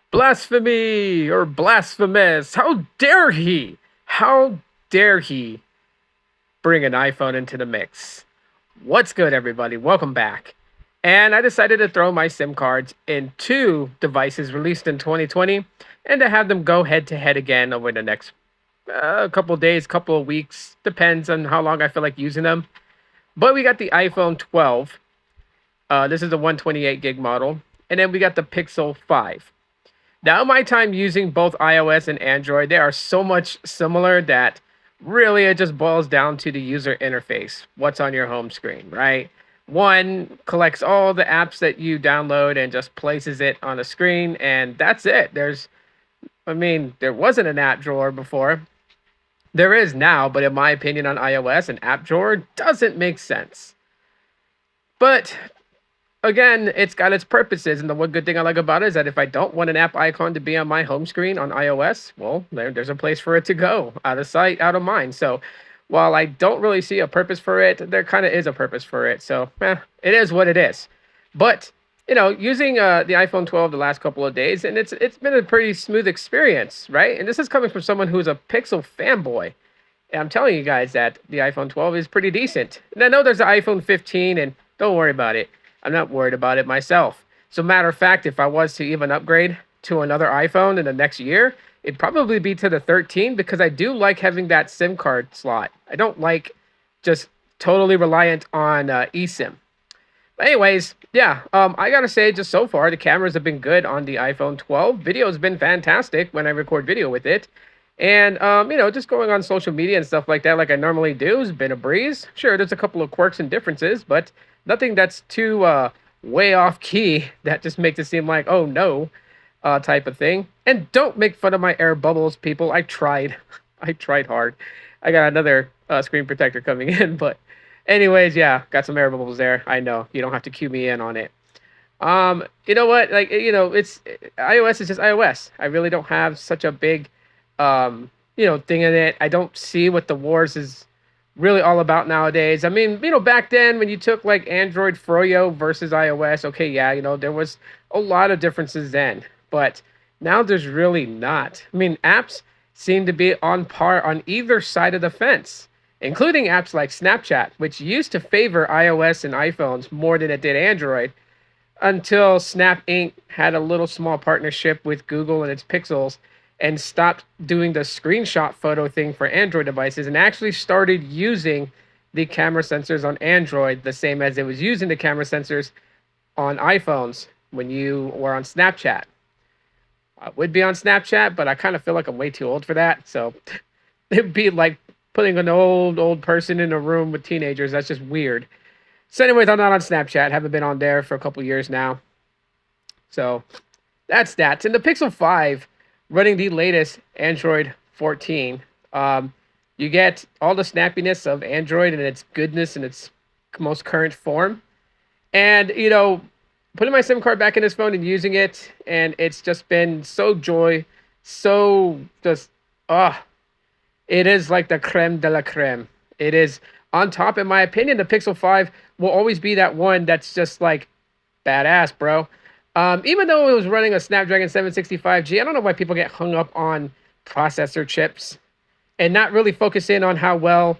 Blasphemy or blasphemous. How dare he? How dare he bring an iPhone into the mix? What's good, everybody? Welcome back. And I decided to throw my SIM cards in two devices released in 2020 and to have them go head to head again over the next couple of days, couple of weeks. Depends on how long I feel like using them. But we got the iPhone 12. This is the 128 gig model. And then we got the Pixel 5. Now, my time using both iOS and Android, they are so much similar that really it just boils down to the user interface. What's on your home screen, right? One collects all the apps that you download and just places it on the screen, and that's it. There wasn't an app drawer before. There is now, but in my opinion, on iOS, an app drawer doesn't make sense. But again, it's got its purposes, and the one good thing I like about it is that if I don't want an app icon to be on my home screen on iOS, well, there's a place for it to go, out of sight, out of mind. So while I don't really see a purpose for it, there kind of is a purpose for it. So it is what it is. But using the iPhone 12 the last couple of days, and it's been a pretty smooth experience, right? And this is coming from someone who's a Pixel fanboy. And I'm telling you guys that the iPhone 12 is pretty decent. And I know there's an iPhone 15, and don't worry about it. I'm not worried about it myself. So matter of fact, if I was to even upgrade to another iPhone in the next year, it'd probably be to the 13 because I do like having that SIM card slot. I don't like just totally reliant on eSIM. But anyways, yeah, I gotta say, just so far, the cameras have been good on the iPhone 12. Video has been fantastic when I record video with it. And, just going on social media and stuff like that, like I normally do, has been a breeze. Sure, there's a couple of quirks and differences, but nothing that's too way off key that just makes it seem like, oh no, type of thing. And don't make fun of my air bubbles, people. I tried. I tried hard. I got another screen protector coming in, but anyways, yeah, got some air bubbles there. I know you don't have to cue me in on it. You know what? It's iOS is just iOS. I really don't have such a big thing in it. I don't see what the wars is really all about nowadays. I mean, back then when you took like Android Froyo versus iOS, okay, yeah, there was a lot of differences then, but now there's really not. I mean, apps seem to be on par on either side of the fence, including apps like Snapchat, which used to favor iOS and iPhones more than it did Android until Snap Inc. had a little small partnership with Google and its Pixels and stopped doing the screenshot photo thing for Android devices and actually started using the camera sensors on Android the same as it was using the camera sensors on iPhones when you were on Snapchat. I would be on Snapchat, but I kind of feel like I'm way too old for that. So it'd be like putting an old person in a room with teenagers. That's just weird. So anyways, I'm not on Snapchat. Haven't been on there for a couple years now. So that's that. And the Pixel 5 running the latest Android 14. You get all the snappiness of Android and its goodness in its most current form. And, putting my SIM card back in this phone and using it, and it's just been so just, it is like the creme de la creme. It is on top, in my opinion. The Pixel 5 will always be that one that's just like badass, bro. Even though it was running a Snapdragon 765G, I don't know why people get hung up on processor chips and not really focus in on how well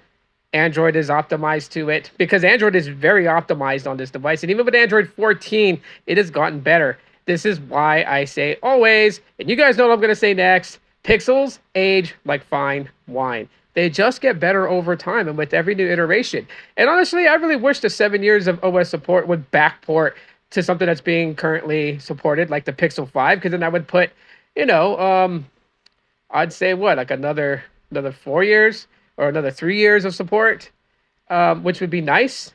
Android is optimized to it, because Android is very optimized on this device. And even with Android 14, it has gotten better. This is why I say always, and you guys know what I'm going to say next, Pixels age like fine wine. They just get better over time and with every new iteration. And honestly, I really wish the 7 years of OS support would backport to something that's being currently supported, like the Pixel 5, because then I would put, I'd say like another 4 years or another 3 years of support, which would be nice.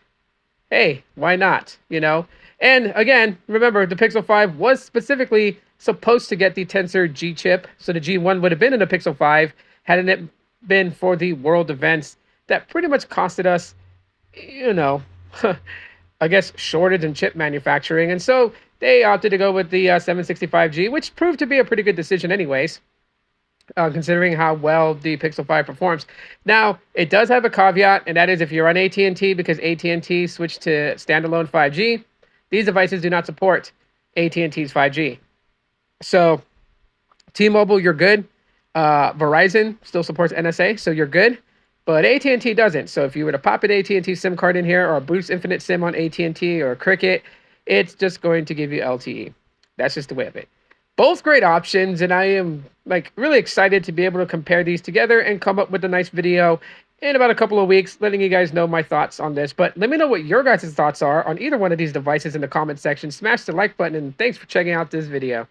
Hey, why not? And again, remember the Pixel 5 was specifically supposed to get the Tensor G chip, so the G1 would have been in the Pixel 5 hadn't it been for the world events that pretty much costed us, I guess, shortage in chip manufacturing. And so they opted to go with the 765G, which proved to be a pretty good decision anyways, considering how well the Pixel 5 performs. Now, it does have a caveat, and that is if you're on AT&T, because AT&T switched to standalone 5G, these devices do not support AT&T's 5G. So T-Mobile, you're good. Verizon still supports NSA, so you're good. But AT&T doesn't. So if you were to pop an AT&T SIM card in here, or a Boost Infinite SIM on AT&T or Cricket, it's just going to give you LTE. That's just the way of it. Both great options, and I am like really excited to be able to compare these together and come up with a nice video in about a couple of weeks, letting you guys know my thoughts on this. But let me know what your guys' thoughts are on either one of these devices in the comment section. Smash the like button, and thanks for checking out this video.